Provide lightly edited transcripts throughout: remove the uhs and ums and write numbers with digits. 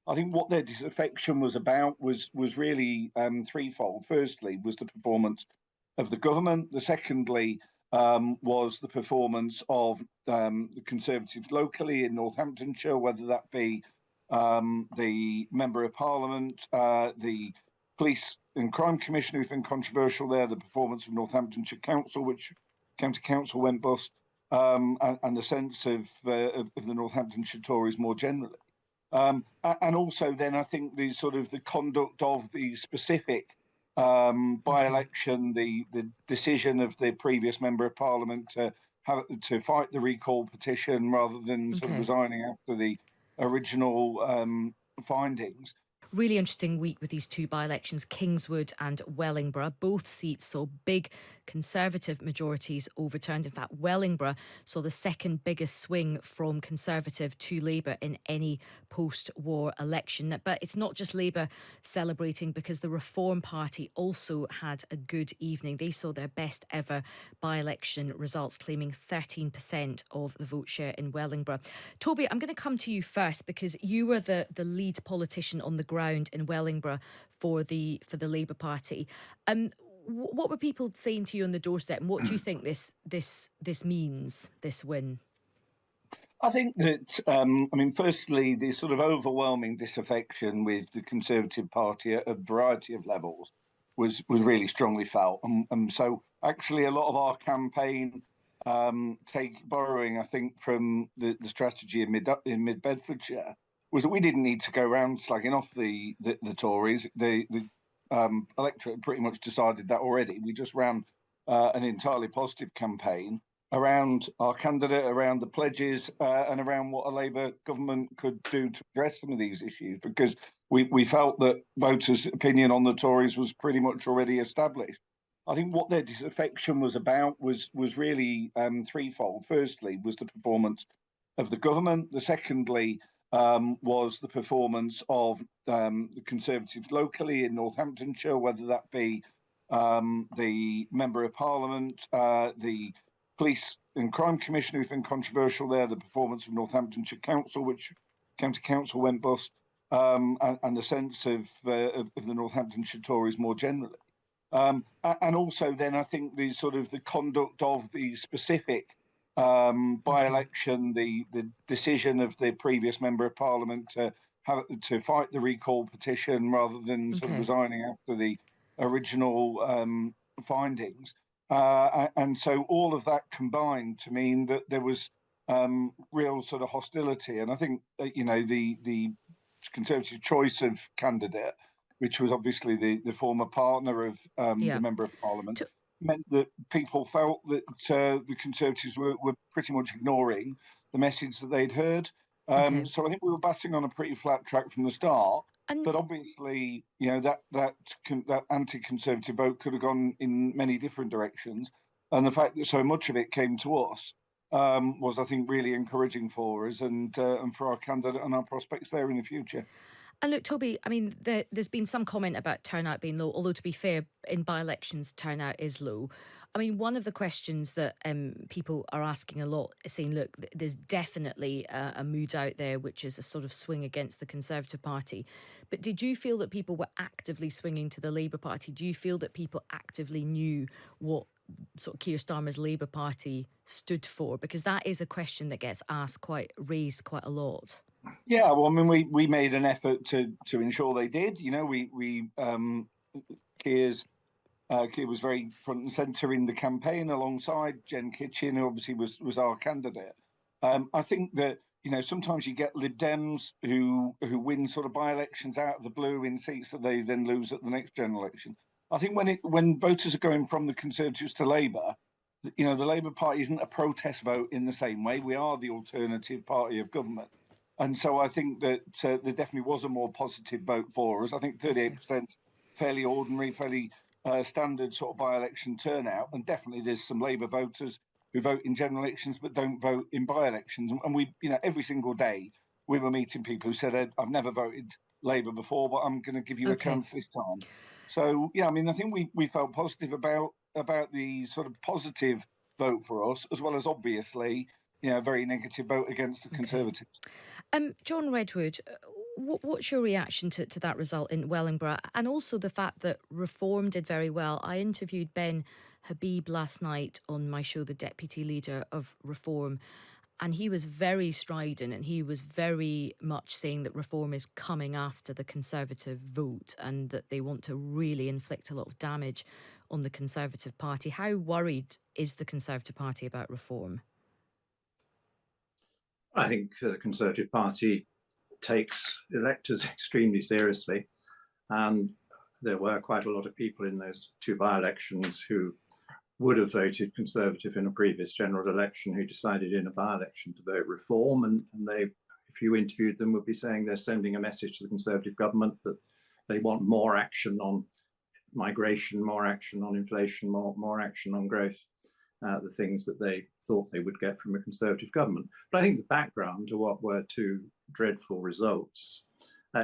I think what their disaffection was about was really threefold. Firstly, was the performance of the government. The secondly was the performance of the Conservatives locally in Northamptonshire, whether that be the Member of Parliament, the Police and Crime Commissioner, who's been controversial there, the performance of Northamptonshire Council, which County Council went bust, and the sense of the Northamptonshire Tories more generally. And also then I think the sort of the conduct of the specific by-election, the decision of the previous Member of Parliament to fight the recall petition rather than sort of Okay. resigning after the original findings. Really interesting week with these two by-elections, Kingswood and Wellingborough. Both seats saw big Conservative majorities overturned. In fact, Wellingborough saw the second biggest swing from Conservative to Labour in any post-war election. But it's not just Labour celebrating, because the Reform Party also had a good evening. They saw their best ever by-election results, claiming 13% of the vote share in Wellingborough. Toby, I'm going to come to you first, because you were the lead politician on the ground in Wellingborough for the Labour Party. What were people saying to you on the doorstep, and what do you think this means, this win? I think that, firstly, the sort of overwhelming disaffection with the Conservative Party at a variety of levels was really strongly felt. And so actually a lot of our campaign, borrowing, I think, from the strategy in mid Bedfordshire, was that we didn't need to go around slagging off the Tories. The electorate pretty much decided that already. We just ran an entirely positive campaign around our candidate, around the pledges, and around what a Labour government could do to address some of these issues, because we felt that voters' opinion on the Tories was pretty much already established. I think what their disaffection was about was really threefold. Firstly, was the performance of the government. The secondly was the performance of the Conservatives locally in Northamptonshire, whether that be the Member of Parliament, the Police and Crime Commissioner, who's been controversial there, the performance of Northamptonshire Council, which County Council went bust, and the sense of the Northamptonshire Tories more generally. And also then I think the sort of the conduct of the specific by-election, the decision of the previous Member of Parliament to fight the recall petition rather than sort of resigning after the original findings. And so all of that combined to mean that there was real sort of hostility. And I think, the Conservative choice of candidate, which was obviously the former partner of the Member of Parliament, meant that people felt that the Conservatives were pretty much ignoring the message that they'd heard. So I think we were batting on a pretty flat track from the start. But obviously, that anti-Conservative vote could have gone in many different directions. And the fact that so much of it came to us was, I think, really encouraging for us and for our candidate and our prospects there in the future. And look, Toby, I mean, there's been some comment about turnout being low, although to be fair, in by-elections, turnout is low. I mean, one of the questions that people are asking a lot is saying, look, there's definitely a mood out there which is a sort of swing against the Conservative Party. But did you feel that people were actively swinging to the Labour Party? Do you feel that people actively knew what sort of Keir Starmer's Labour Party stood for? Because that is a question that gets raised quite a lot. Yeah, well, I mean, we made an effort to ensure they did. Keir was very front and centre in the campaign alongside Jen Kitchen, who obviously was our candidate. I think that sometimes you get Lib Dems who win sort of by-elections out of the blue in seats that they then lose at the next general election. I think when voters are going from the Conservatives to Labour, the Labour Party isn't a protest vote in the same way. We are the alternative party of government. And so I think that there definitely was a more positive vote for us. I think 38% fairly ordinary, fairly standard sort of by-election turnout. And definitely there's some Labour voters who vote in general elections but don't vote in by-elections. And we, every single day we were meeting people who said, I've never voted Labour before, but I'm going to give you a chance this time. So, yeah, I mean, I think we felt positive about the sort of positive vote for us, as well as obviously, a very negative vote against the Conservatives. John Redwood, What's your reaction to that result in Wellingborough, and also the fact that Reform did very well? I interviewed Ben Habib last night on my show, the deputy leader of Reform, and he was very strident, and he was very much saying that Reform is coming after the Conservative vote and that they want to really inflict a lot of damage on the Conservative Party. How worried is the Conservative Party about Reform? I think the Conservative Party takes electors extremely seriously, and there were quite a lot of people in those two by-elections who would have voted Conservative in a previous general election who decided in a by-election to vote Reform, and they, if you interviewed them, would be saying they're sending a message to the Conservative government that they want more action on migration, more action on inflation, more action on growth, the things that they thought they would get from a Conservative government. But I think the background to what were two dreadful results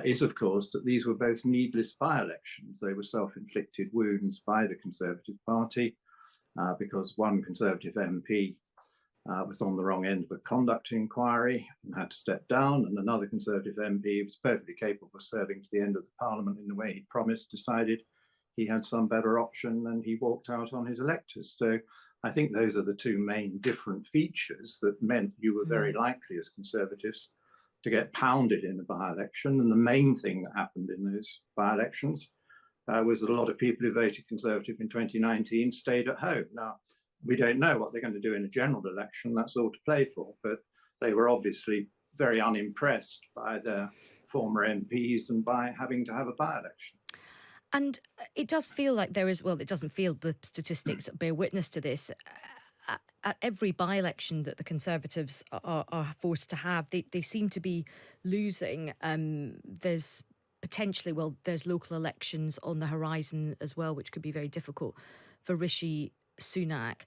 is, of course, that these were both needless by-elections. They were self-inflicted wounds by the Conservative Party because one Conservative MP was on the wrong end of a conduct inquiry and had to step down, and another Conservative MP who was perfectly capable of serving to the end of the Parliament in the way he promised decided he had some better option and he walked out on his electors. So I think those are the two main different features that meant you were very likely as Conservatives to get pounded in a by-election. And the main thing that happened in those by-elections was that a lot of people who voted Conservative in 2019 stayed at home. Now, we don't know what they're going to do in a general election, that's all to play for, but they were obviously very unimpressed by their former MPs and by having to have a by-election. And it does feel like there is, well, it doesn't feel, the statistics bear witness to this. At every by-election that the Conservatives are forced to have, they seem to be losing. There's potentially, well, there's local elections on the horizon as well, which could be very difficult for Rishi Sunak.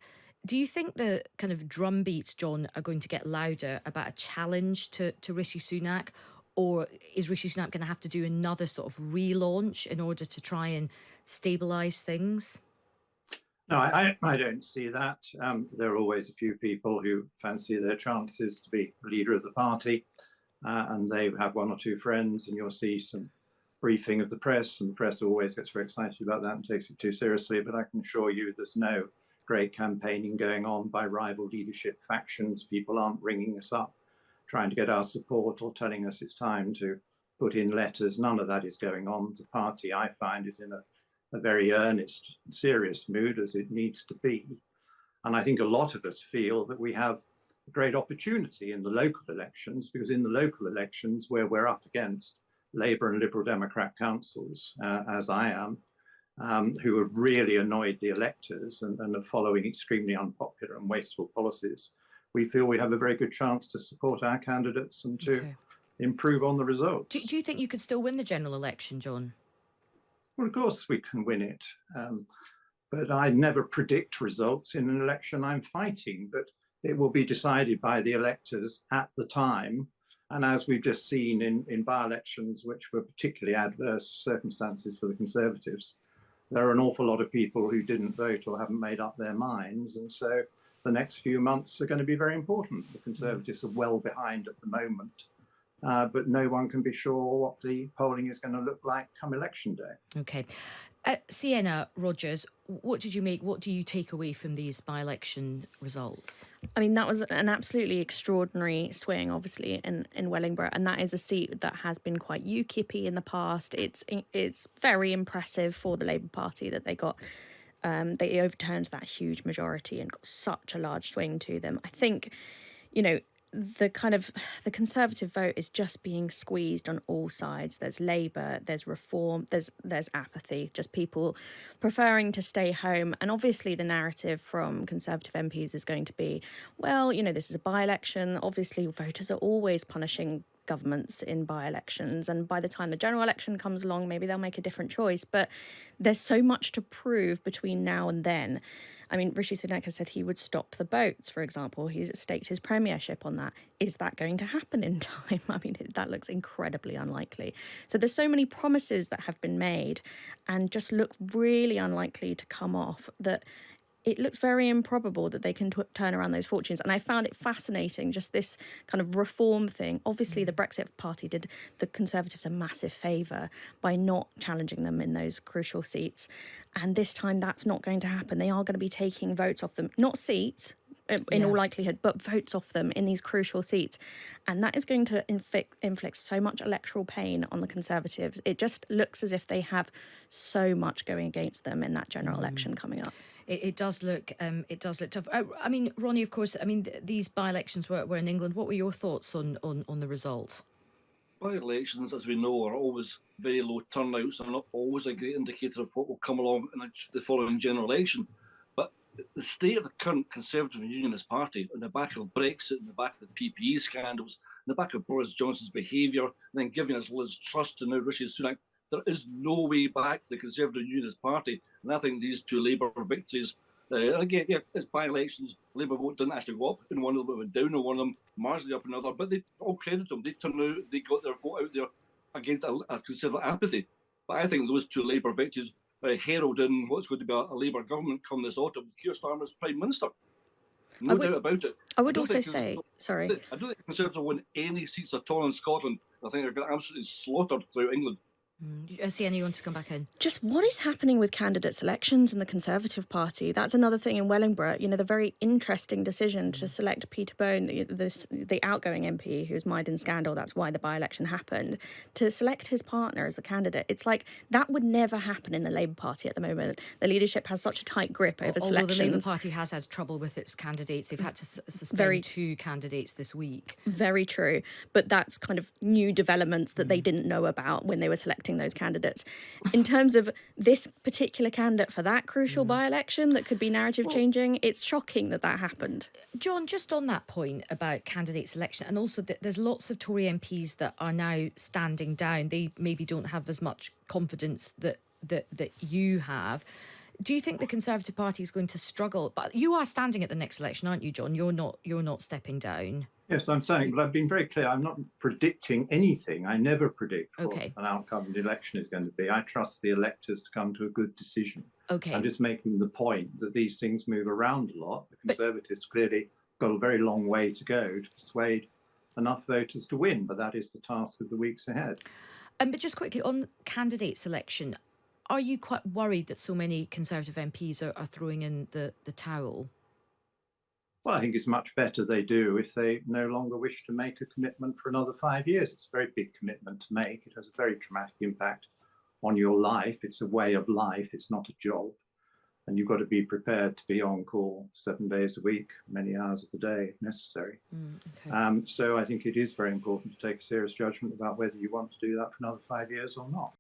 Do you think the kind of drumbeats, John, are going to get louder about a challenge to Rishi Sunak? Or is Rishi Sunak going to have to do another sort of relaunch in order to try and stabilise things? No, I don't see that. There are always a few people who fancy their chances to be leader of the party, and they have one or two friends, and you'll see some briefing of the press, and the press always gets very excited about that and takes it too seriously. But I can assure you there's no great campaigning going on by rival leadership factions. People aren't ringing us up trying to get our support or telling us it's time to put in letters. None of that is going on. The party, I find, is in a very earnest, serious mood, as it needs to be. And I think a lot of us feel that we have a great opportunity in the local elections, because in the local elections where we're up against Labour and Liberal Democrat councils, as I am, who have really annoyed the electors and are following extremely unpopular and wasteful policies, we feel we have a very good chance to support our candidates and to improve on the results. Do you think you could still win the general election, John? Well, of course we can win it. But I never predict results in an election I'm fighting, but it will be decided by the electors at the time. And as we've just seen in by-elections, which were particularly adverse circumstances for the Conservatives, there are an awful lot of people who didn't vote or haven't made up their minds. And so the next few months are going to be very important. The Conservatives are well behind at the moment, but no one can be sure what the polling is going to look like come election day. Okay. Sienna Rogers, what did you make? What do you take away from these by-election results? I mean, that was an absolutely extraordinary swing, obviously, in Wellingborough, and that is a seat that has been quite UKIP-y in the past. It's very impressive for the Labour Party that they got. They overturned that huge majority and got such a large swing to them. I think, the Conservative vote is just being squeezed on all sides. There's Labour, there's Reform, there's apathy, just people preferring to stay home. And obviously the narrative from Conservative MPs is going to be, well, this is a by-election. Obviously voters are always punishing governments in by-elections, and by the time the general election comes along, maybe they'll make a different choice. But there's so much to prove between now and then. I mean, Rishi Sunak has said he would stop the boats, for example. He's staked his premiership on that. Is that going to happen in time? I mean, that looks incredibly unlikely. So there's so many promises that have been made and just look really unlikely to come off that it looks very improbable that they can turn around those fortunes. And I found it fascinating, just this kind of reform thing. Obviously, the Brexit Party did the Conservatives a massive favour by not challenging them in those crucial seats. And this time that's not going to happen. They are going to be taking votes off them, not seats, in all likelihood, but votes off them in these crucial seats. And that is going to inflict so much electoral pain on the Conservatives. It just looks as if they have so much going against them in that general election coming up. It does look tough. I mean, Ronnie, of course, I mean, these by-elections were in England. What were your thoughts on the result? By-elections, as we know, are always very low turnouts and not always a great indicator of what will come along in the following general election. But the state of the current Conservative and Unionist Party, on the back of Brexit, on the back of the PPE scandals, on the back of Boris Johnson's behaviour, and then giving us Liz Truss and now Rishi Sunak, there is no way back to the Conservative and Unionist Party. And I think these two Labour victories, again, it's by-elections, Labour vote didn't actually go up, and one of them went down, and one of them marginally up another, but they all credit them. They turned out, they got their vote out there against a Conservative apathy. But I think those two Labour victories herald in what's going to be a Labour government come this autumn, with Keir Starmer as Prime Minister. No doubt about it. I would also say, sorry. I don't think Conservatives will win any seats at all in Scotland. I think they're going to absolutely slaughtered throughout England. Sienna, you want to come back in? Just what is happening with candidate selections in the Conservative Party? That's another thing in Wellingborough. You know, the very interesting decision to select Peter Bone, the outgoing MP who's mired in scandal. That's why the by-election happened. To select his partner as the candidate, it's like that would never happen in the Labour Party at the moment. The leadership has such a tight grip over selections. Although the Labour Party has had trouble with its candidates, they've had to suspend two candidates this week. Very true, but that's kind of new developments that they didn't know about when they were selecting those candidates. In terms of this particular candidate for that crucial by-election that could be narrative changing, it's shocking that happened. John, just on that point about candidate selection, and also that there's lots of Tory MPs that are now standing down. They maybe don't have as much confidence that you have. Do you think the Conservative Party is going to struggle? But you are standing at the next election, aren't you, John? You're not stepping down. Yes, I'm saying, but I've been very clear. I'm not predicting anything. I never predict what an outcome of the election is going to be. I trust the electors to come to a good decision. Okay. I'm just making the point that these things move around a lot. The Conservatives clearly got a very long way to go to persuade enough voters to win, but that is the task of the weeks ahead. But just quickly, on candidate selection, are you quite worried that so many Conservative MPs are throwing in the towel? Well, I think it's much better they do if they no longer wish to make a commitment for another 5 years. It's a very big commitment to make. It has a very traumatic impact on your life. It's a way of life. It's not a job. And you've got to be prepared to be on call 7 days a week, many hours of the day if necessary. So I think it is very important to take a serious judgment about whether you want to do that for another 5 years or not.